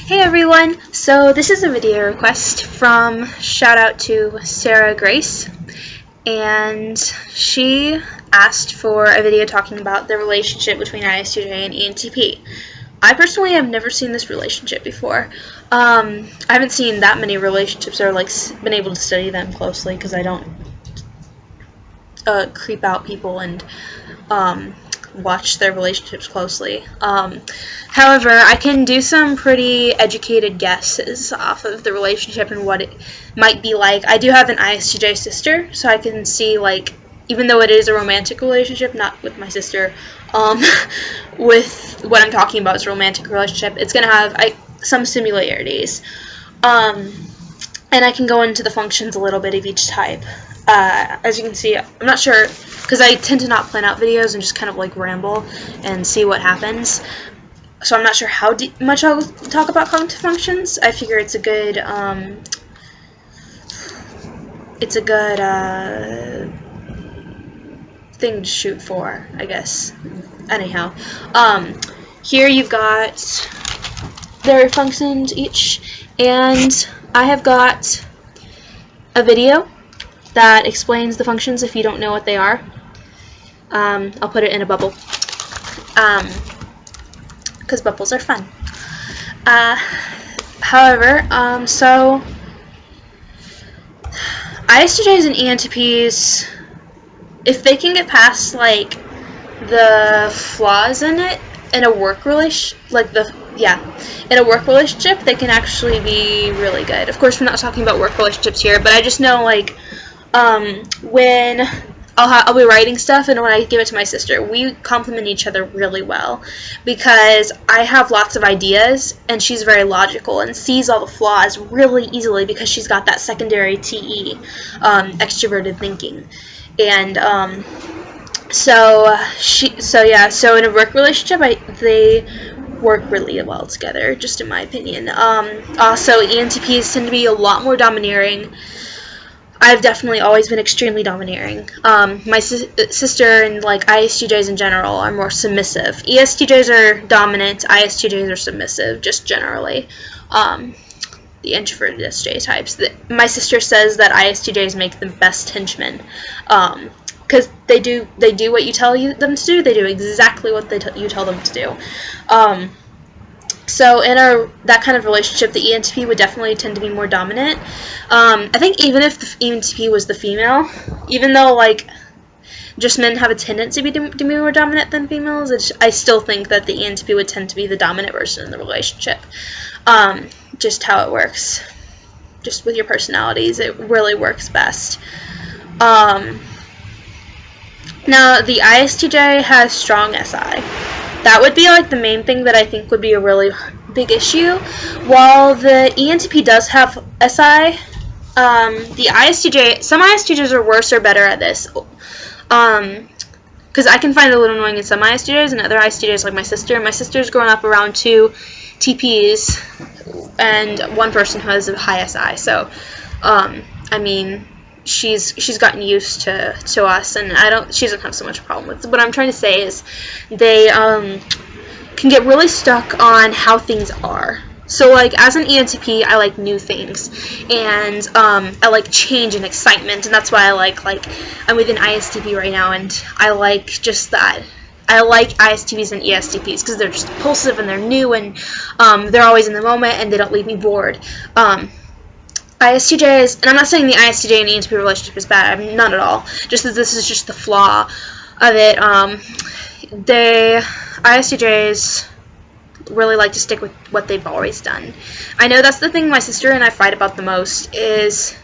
Hey everyone! So this is a video request from shout out to Sarah Grace, and she asked for a video talking about the relationship between ISTJ and ENTP. I personally have never seen this relationship before. I haven't seen that many relationships or been able to study them closely because I don't creep out people and watch their relationships closely. However, I can do some pretty educated guesses off of the relationship and what it might be like. I do have an ISTJ sister, so I can see, even though it is a romantic relationship, not with my sister, with what I'm talking about is a romantic relationship, it's going to have some similarities. And I can go into the functions a little bit of each type. As you can see, I'm not sure, because I tend to not plan out videos and just kind of ramble and see what happens. So I'm not sure how much I'll talk about cognitive functions. I figure it's a good, thing to shoot for, I guess. Anyhow, here you've got their functions each, and I have got a video that explains the functions if you don't know what they are. I'll put it in a bubble, because bubbles are fun. However, so ISTJs and ENTPs, if they can get past the flaws in it in a work relationship, in a work relationship, they can actually be really good. Of course, we're not talking about work relationships here, but I just know when I'll be writing stuff, and when I give it to my sister, we complement each other really well, because I have lots of ideas and she's very logical and sees all the flaws really easily because she's got that secondary TE, extroverted thinking. And so in a work relationship, they work really well together, just in my opinion. Also, ENTPs tend to be a lot more domineering. I've definitely always been extremely domineering. My sister and ISTJs in general are more submissive. ESTJs are dominant, ISTJs are submissive, just generally. The introverted SJ types. My sister says that ISTJs make the best henchmen, because they do what you tell them to do. They do exactly what you tell them to do. So in that kind of relationship, the ENTP would definitely tend to be more dominant. I think even if the ENTP was the female, even though just men have a tendency to be more dominant than females, I still think that the ENTP would tend to be the dominant person in the relationship. Just how it works. Just with your personalities, it really works best. Now, the ISTJ has strong SI. That would be the main thing that I think would be a really big issue. While the ENTP does have SI, the ISTJ, some ISTJs are worse or better at this. Because I can find it a little annoying in some ISTJs, and other ISTJs, like my sister. My sister's grown up around 2 TPs and 1 person who has a high SI. So, I mean, she's gotten used to us, and she doesn't have so much problem with it. What I'm trying to say is they can get really stuck on how things are. So as an ENTP, I like new things, and I like change and excitement, and that's why I'm with an ISTP right now, and I like just that. I like ISTPs and ESTPs because they're just impulsive and they're new, and they're always in the moment, and they don't leave me bored. ISTJs, and I'm not saying the ISTJ and ENTP relationship is bad, not at all, just that this is just the flaw of it. ISTJs really like to stick with what they've always done. I know that's the thing my sister and I fight about the most, is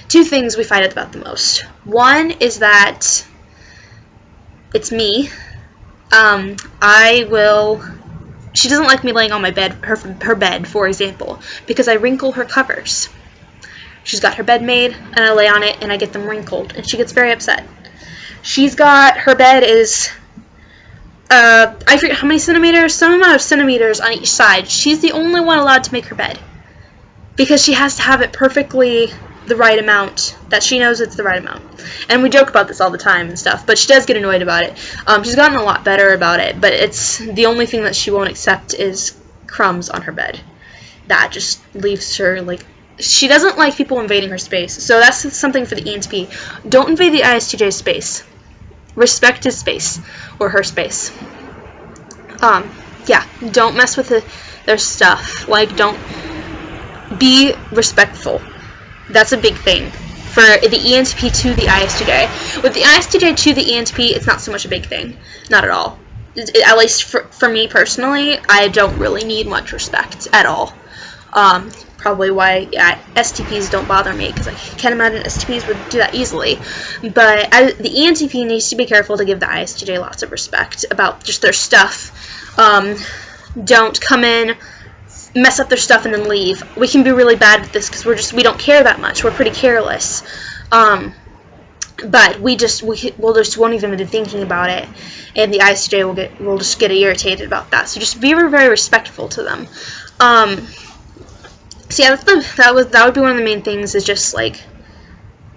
2 things we fight about the most. One is that it's me. She doesn't like me laying on my bed, her bed, for example, because I wrinkle her covers. She's got her bed made, and I lay on it, and I get them wrinkled, and she gets very upset. She's got, her bed is, I forget how many centimeters, some amount of centimeters on each side. She's the only one allowed to make her bed, because she has to have it perfectly the right amount, that she knows it's the right amount. And we joke about this all the time and stuff, but she does get annoyed about it. She's gotten a lot better about it, but it's the only thing that she won't accept is crumbs on her bed. that just leaves her, like, she doesn't like people invading her space. So that's something for the ENTP. Don't invade the ISTJ's space. Respect his space, or her space. Yeah, don't mess with their stuff. Like, don't be respectful. That's a big thing for the ENTP to the ISTJ. With the ISTJ to the ENTP, it's not so much a big thing. Not at all. At least for me personally, I don't really need much respect at all. Probably why STPs don't bother me, because I can't imagine STPs would do that easily. But the ENTP needs to be careful to give the ISTJ lots of respect about just their stuff. Don't come in, mess up their stuff, and then leave. We can be really bad with this because we don't care that much. We're pretty careless. But we'll just won't even be thinking about it, and the ISTJ will just get irritated about that. So just be very, very respectful to them. So yeah, that would be one of the main things, is just like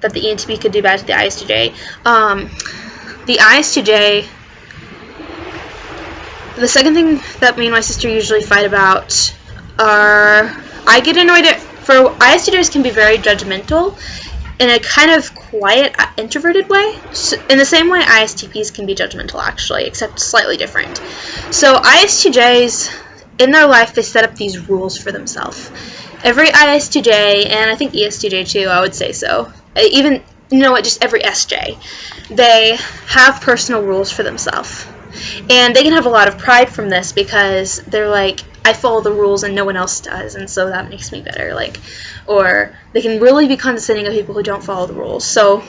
that the ENTP could do bad to the ISTJ. The ISTJ. The second thing that me and my sister usually fight about are, I get annoyed at, for ISTJs can be very judgmental in a kind of quiet, introverted way. In the same way ISTPs can be judgmental, actually, except slightly different. So ISTJs, in their life, they set up these rules for themselves. Every ISTJ, and I think ESTJ too, I would say so. Even, you know what, just every SJ. They have personal rules for themselves. And they can have a lot of pride from this, because they're like, I follow the rules and no one else does, and so that makes me better. Like, or they can really be condescending of people who don't follow the rules. So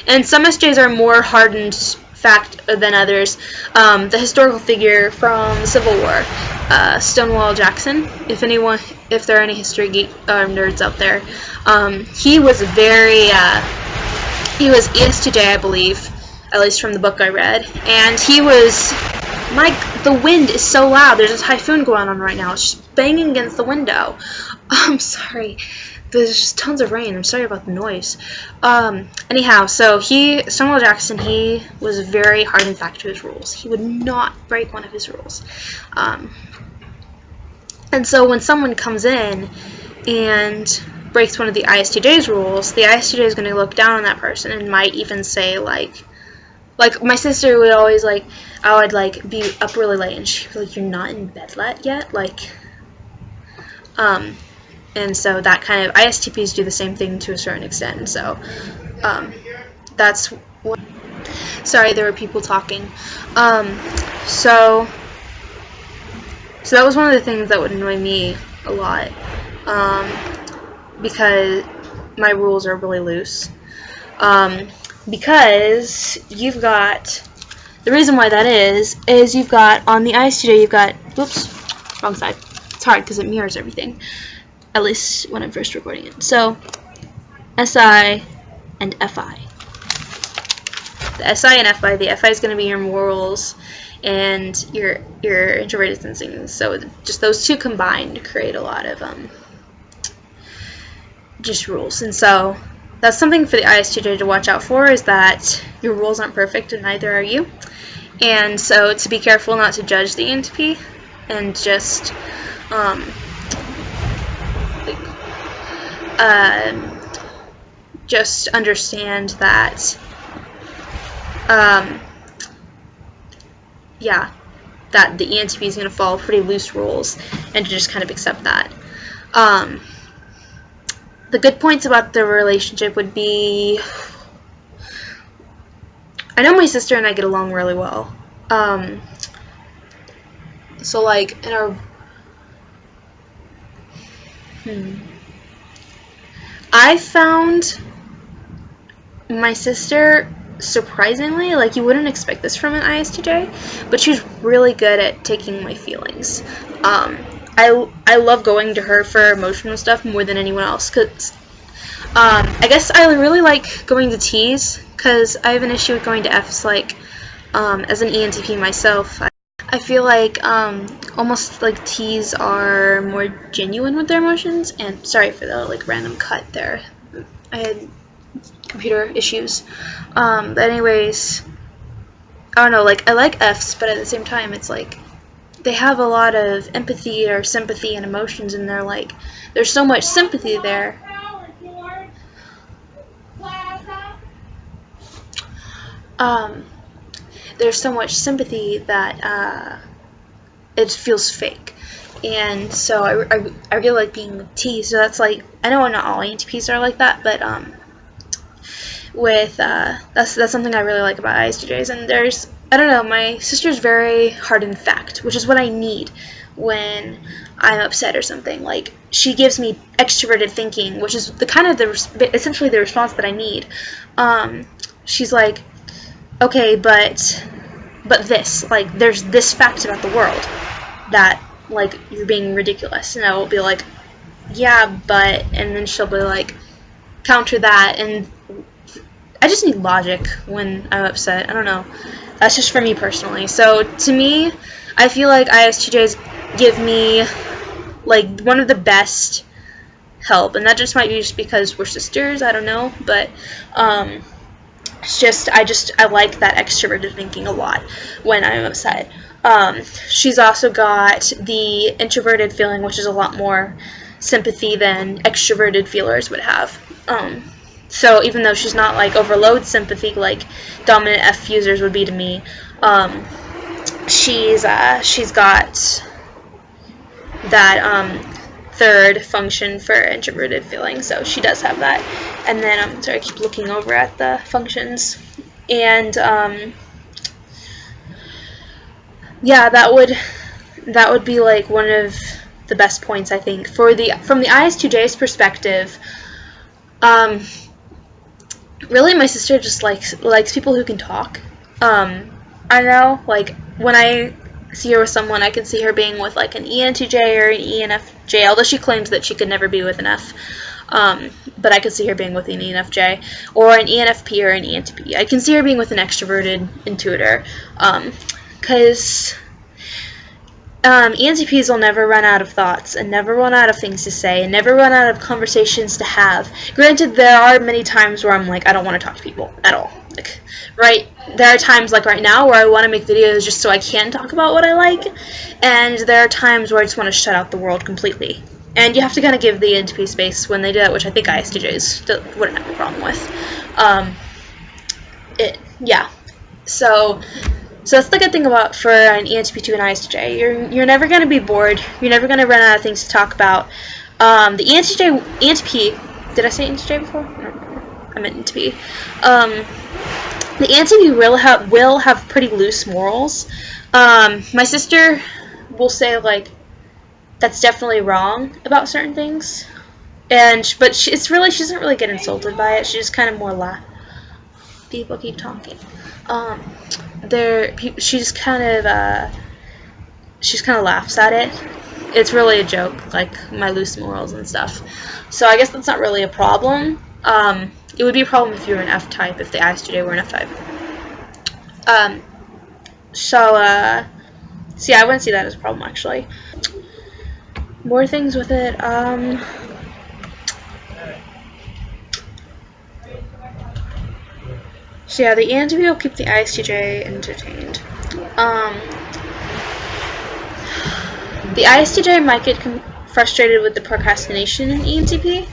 and some SJs are more hardened fact than others. The historical figure from the Civil War, Stonewall Jackson, if there are any history nerds out there, he was ESTJ, I believe, at least from the book I read, and he was, the wind is so loud, there's a typhoon going on right now, it's just banging against the window. I'm sorry, there's just tons of rain, I'm sorry about the noise. Anyhow, so Stonewall Jackson, he was very hard and fact to his rules. He would not break one of his rules. And so when someone comes in and breaks one of the ISTJ's rules, the ISTJ is going to look down on that person and might even say, like my sister would always, like, I would, like, be up really late, and she'd be like, you're not in bed yet? Like, and so that kind of, ISTPs do the same thing to a certain extent, so, that's what, sorry, there were people talking. So that was one of the things that would annoy me a lot, because my rules are really loose. Because you've got, the reason why that is you've got, on the ISTJ, you've got, whoops, wrong side. It's hard because it mirrors everything, at least when I'm first recording it. So, SI and FI. The SI and FI, the FI is going to be your morals and your introverted sensing. So just those two combined create a lot of just rules. And so that's something for the ISTJ to watch out for, is that your rules aren't perfect and neither are you. And so to be careful not to judge the ENTP and just understand that that the ENTP is going to follow pretty loose rules, and to just kind of accept that. The good points about the relationship would be, I know my sister and I get along really well. So like in our I found my sister, surprisingly, like, you wouldn't expect this from an ISTJ, but she's really good at taking my feelings. I love going to her for emotional stuff more than anyone else, because I guess I really like going to T's, because I have an issue with going to F's. Like, as an ENTP myself, I feel like almost like T's are more genuine with their emotions. And sorry for the like random cut there, I had computer issues. But anyways, I don't know, like, I like F's, but at the same time it's like they have a lot of empathy or sympathy and emotions, and there's so much sympathy there. There's so much sympathy that it feels fake. And so I really like being with T. So that's I know not all ENTPs are like that, but that's something I really like about ISTJs. And I don't know, my sister's very hard and fact, which is what I need when I'm upset or something. She gives me extroverted thinking, which is essentially the response that I need. She's like, okay, but this, there's this fact about the world that, you're being ridiculous. And I will be like, yeah, but, and then she'll be like, counter that. And I just need logic when I'm upset. I don't know. That's just for me personally. So to me, I feel like ISTJs give me one of the best help, and that just might be just because we're sisters. I don't know, but it's just I like that extroverted thinking a lot when I'm upset. She's also got the introverted feeling, which is a lot more sympathy than extroverted feelers would have. So even though she's not overload sympathy like dominant F users would be to me, she's got that third function for introverted feeling, so she does have that. And then sorry, I keep looking over at the functions, and yeah, that would be one of the best points, I think, from the ISTJ's perspective. Really, my sister just likes people who can talk. I know, when I see her with someone, I can see her being with an ENTJ or an ENFJ, although she claims that she could never be with an F. But I could see her being with an ENFJ, or an ENFP or an ENTP. I can see her being with an extroverted intuitor, because ENTPs will never run out of thoughts, and never run out of things to say, and never run out of conversations to have. Granted, there are many times where I'm I don't want to talk to people at all. Right? There are times right now where I want to make videos just so I can talk about what I like, and there are times where I just want to shut out the world completely. And you have to kind of give the ENTP space when they do that, which I think ISTJs wouldn't have a problem with. Yeah. So that's the good thing for an ENTP to an ISTJ. You're never going to be bored. You're never going to run out of things to talk about. The ENTP, did I say ENTJ before? No, I meant ENTP. The ENTP will have pretty loose morals. My sister will say that's definitely wrong about certain things, but she doesn't really get insulted by it. She just kind of more laugh. People keep talking. She just kind of laughs at it. It's really a joke, my loose morals and stuff. So I guess that's not really a problem. It would be a problem if you were an F type, if the ISTJ were an F type. So yeah, I wouldn't see that as a problem actually. More things with it. So yeah, the ENTP will keep the ISTJ entertained. The ISTJ might get frustrated with the procrastination in ENTP.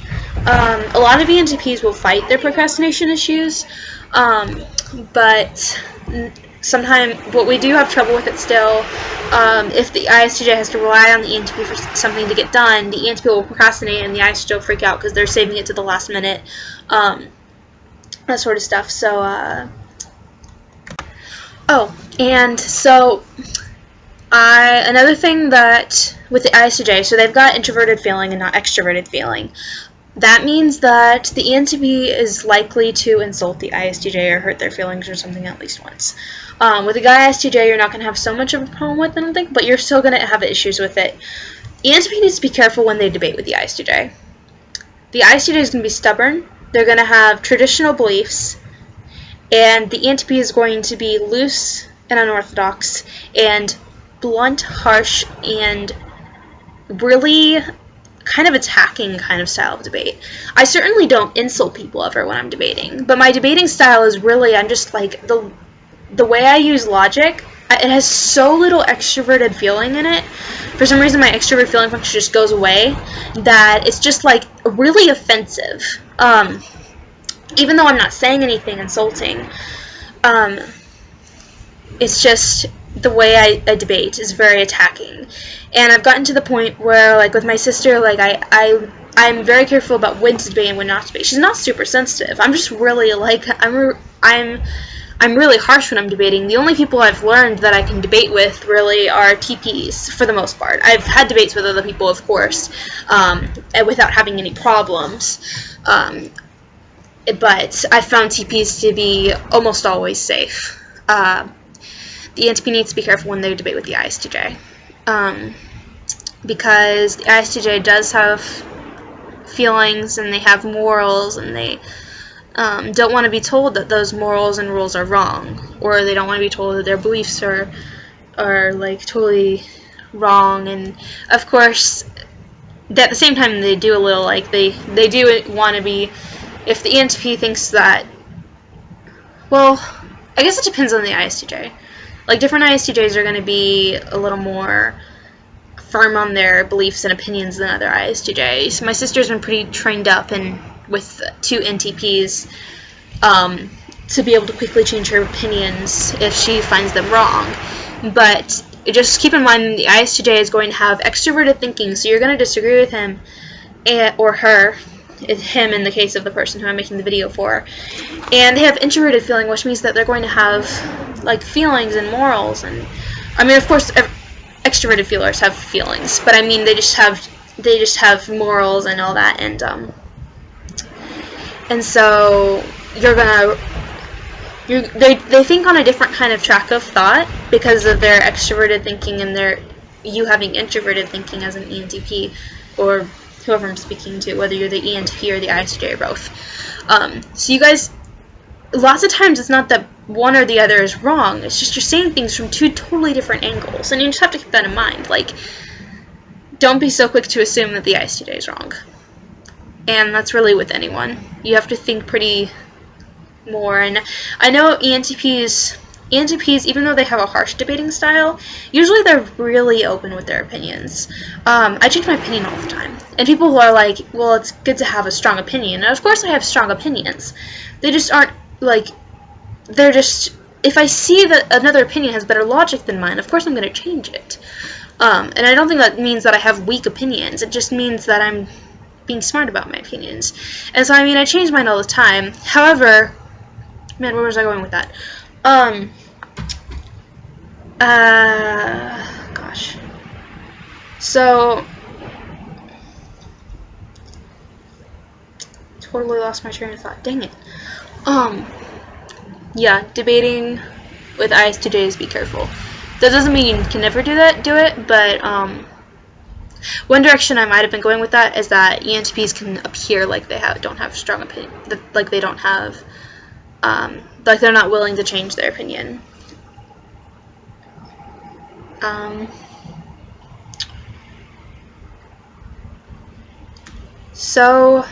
A lot of ENTPs will fight their procrastination issues, but we do have trouble with it still. If the ISTJ has to rely on the ENTP for something to get done, the ENTP will procrastinate and the ISTJ will freak out because they're saving it to the last minute. That sort of stuff. So, another thing that with the ISTJ, so they've got introverted feeling and not extroverted feeling. That means that the ENTP is likely to insult the ISTJ or hurt their feelings or something at least once. With the guy ISTJ, you're not going to have so much of a problem with it, I don't think, but you're still going to have issues with it. The ENTP needs to be careful when they debate with the ISTJ. The ISTJ is going to be stubborn. They're going to have traditional beliefs, and the ENTP is going to be loose and unorthodox and blunt, harsh, and really kind of attacking kind of style of debate. I certainly don't insult people ever when I'm debating, but my debating style is really, I'm just the way I use logic it has so little extroverted feeling in it. For some reason, my extrovert feeling function just goes away, that it's just like really offensive. Even though I'm not saying anything insulting, it's just the way I debate is very attacking. And I've gotten to the point where, like, with my sister, like, I'm very careful about when to debate and when not to debate. She's not super sensitive. I'm just really, like, I'm really harsh when I'm debating. The only people I've learned that I can debate with really are TPs, for the most part. I've had debates with other people, of course, without having any problems. But I've found TPs to be almost always safe. The ENTP needs to be careful when they debate with the ISTJ. Because the ISTJ does have feelings, and they have morals, and they don't want to be told that those morals and rules are wrong, or they don't want to be told that their beliefs are like totally wrong. And of course, at the same time, they do a little, like, they do want to be, if the ENTP thinks that, well, I guess it depends on the ISTJ. Like, different ISTJs are going to be a little more firm on their beliefs and opinions than other ISTJs. My sister's been pretty trained up and with 2 NTPs to be able to quickly change her opinions if she finds them wrong. But just keep in mind the ISTJ is going to have extroverted thinking, so you're going to disagree with him or her. Him in the case of the person who I'm making the video for. And they have introverted feeling, which means that they're going to have, like, feelings and morals. And I mean, of course, extroverted feelers have feelings, but I mean, they just have morals and all that. And so they think on a different kind of track of thought because of their extroverted thinking and you having introverted thinking as an ENTP, or whoever I'm speaking to, whether you're the ENTP or the ISTJ or both. So you guys, lots of times it's not that one or the other is wrong, it's just you're saying things from 2 totally different angles, and you just have to keep that in mind. Like, don't be so quick to assume that the ISTJ is wrong. And that's really with anyone. You have to think pretty more. And I know ENTPs, even though they have a harsh debating style, usually they're really open with their opinions. I change my opinion all the time. And people who are like, well, it's good to have a strong opinion. And of course I have strong opinions. They just aren't, like, they're just, if I see that another opinion has better logic than mine, of course I'm going to change it. And I don't think that means that I have weak opinions. It just means that I'm being smart about my opinions. And so, I mean, I change mine all the time. However, man, where was I going with that? Gosh. So, totally lost my train of thought. Dang it. Yeah, debating with ISTJs, be careful. That doesn't mean you can never do it, but, one direction I might have been going with that is that ENTPs can appear like they don't have strong opinion, like they don't have, like they're not willing to change their opinion. So,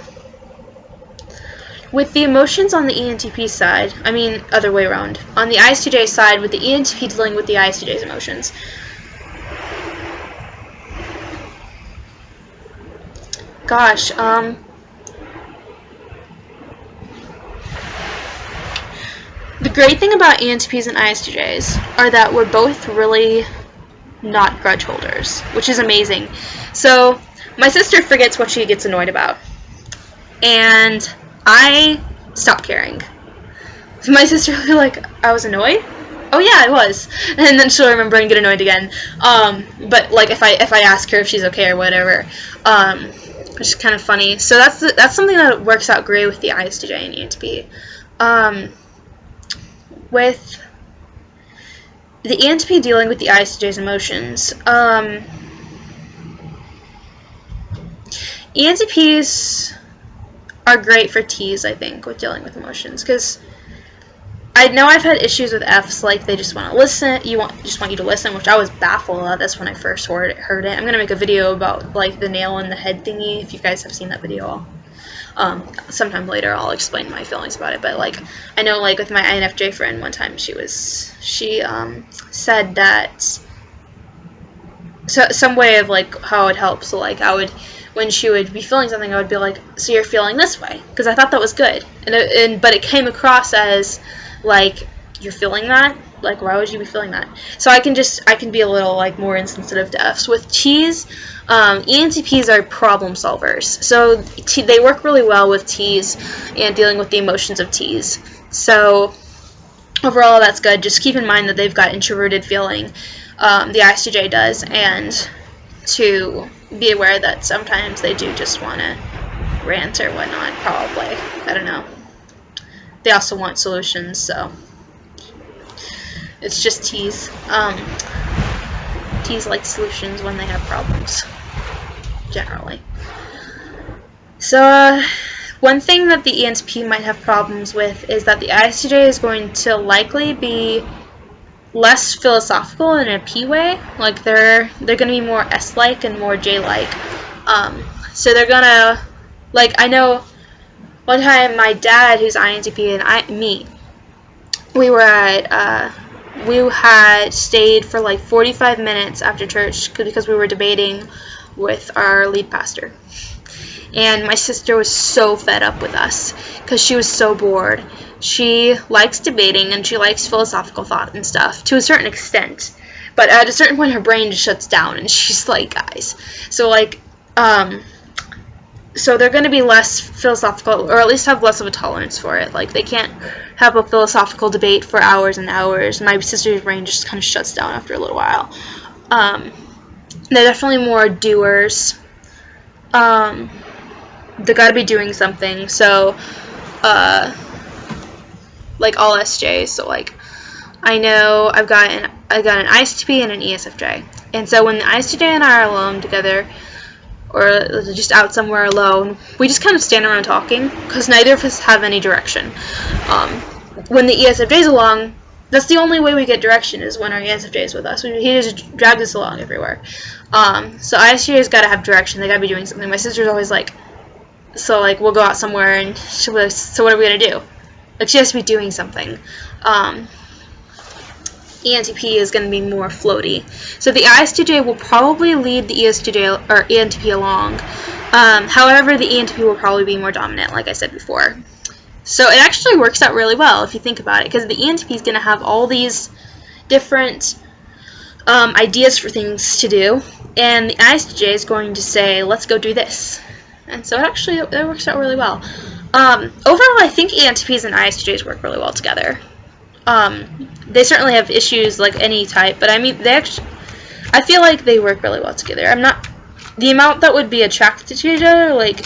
with the emotions on the ENTP side, I mean, other way around. On the ISTJ side, with the ENTP dealing with the ISTJ's emotions. Gosh, the great thing about ENTPs and ISTJs are that we're both really not grudge holders, which is amazing. So, my sister forgets what she gets annoyed about, and I stop caring. My sister will be like, I was annoyed? Oh yeah, I was. And then she'll remember and get annoyed again. But like if I ask her if she's okay or whatever, which is kind of funny. So that's something that works out great with the ISTJ and ENTP. With the ENTP dealing with the ISTJ's emotions, ENTPs are great for T's, I think, with dealing with emotions, because I know I've had issues with F's, like they just want to listen, just want you to listen, which I was baffled at this when I first heard it. I'm gonna make a video about like the nail in the head thingy, if you guys have seen that video. Sometime later I'll explain my feelings about it, but like I know like with my INFJ friend one time she said that some way of like how it helps. So like I would, when she would be feeling something, I would be like, so you're feeling this way, because I thought that was good, but it came across as like, you're feeling that, like why would you be feeling that? So I can be a little like more insensitive to Fs. With Ts, ENTPs are problem solvers, so they work really well with Ts and dealing with the emotions of Ts. So overall that's good. Just keep in mind that they've got introverted feeling, the ISTJ does, and to be aware that sometimes they do just want to rant or whatnot, probably. I don't know. They also want solutions, so it's just T's. T's like solutions when they have problems, generally. So, one thing that the ENTP might have problems with is that the ISTJ is going to likely be less philosophical in a P way. Like they're going to be more S-like and more J-like. So they're gonna, like, I know one time my dad, who's INTP, and me, we had stayed for like 45 minutes after church because we were debating with our lead pastor. And my sister was so fed up with us because she was so bored. She likes debating and she likes philosophical thought and stuff to a certain extent. But at a certain point her brain just shuts down and she's like, guys. So like, so they're going to be less philosophical, or at least have less of a tolerance for it. Like they can't have a philosophical debate for hours and hours. My sister's brain just kind of shuts down after a little while. They're definitely more doers. They got to be doing something. So, like all SJs. So like, I know I've got an ISTP and an ESFJ. And so when the ISTJ and I are alone together, or just out somewhere alone, we just kind of stand around talking because neither of us have any direction. When the ESFJ is along, that's the only way we get direction, is when our ESFJ is with us. He just drags us along everywhere. So ISTJ's got to have direction. They got to be doing something. My sister's always like, so like we'll go out somewhere and she'll be like, so what are we gonna do? Like she has to be doing something. ENTP is going to be more floaty. So the ISTJ will probably lead the ESTJ or ENTP along. However, the ENTP will probably be more dominant, like I said before. So it actually works out really well if you think about it, because the ENTP is going to have all these different ideas for things to do, and the ISTJ is going to say, let's go do this. And so it works out really well. Overall, I think ENTPs and ISTJs work really well together. They certainly have issues like any type, but I mean, I feel like they work really well together. The amount that would be attracted to each other, like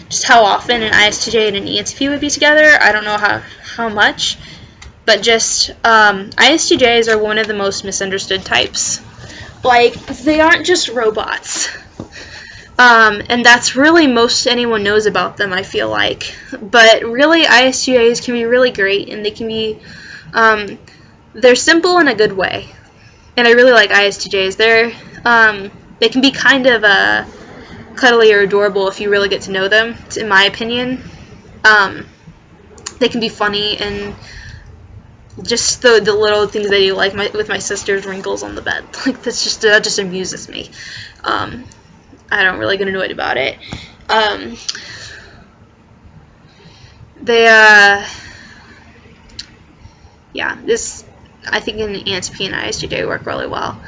just how often an ISTJ and an ENTP would be together, I don't know how much, but just ISTJs are one of the most misunderstood types. Like, they aren't just robots. And that's really most anyone knows about them, I feel like. But really, ISTJs can be really great, and they can be they're simple in a good way, and I really like ISTJs. They can be kind of cuddly or adorable if you really get to know them, in my opinion. They can be funny, and just the little things they do, like with my sister's wrinkles on the bed, like that just amuses me. I don't really get annoyed about it. I think an ENTP and ISTJ work really well,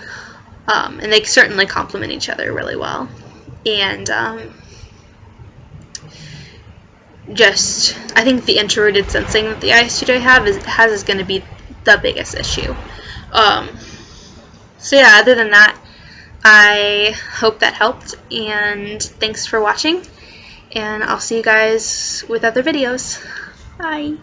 and they certainly complement each other really well. And I think the introverted sensing that the ISTJ has is going to be the biggest issue. So yeah, other than that, I hope that helped, and thanks for watching, and I'll see you guys with other videos. Bye!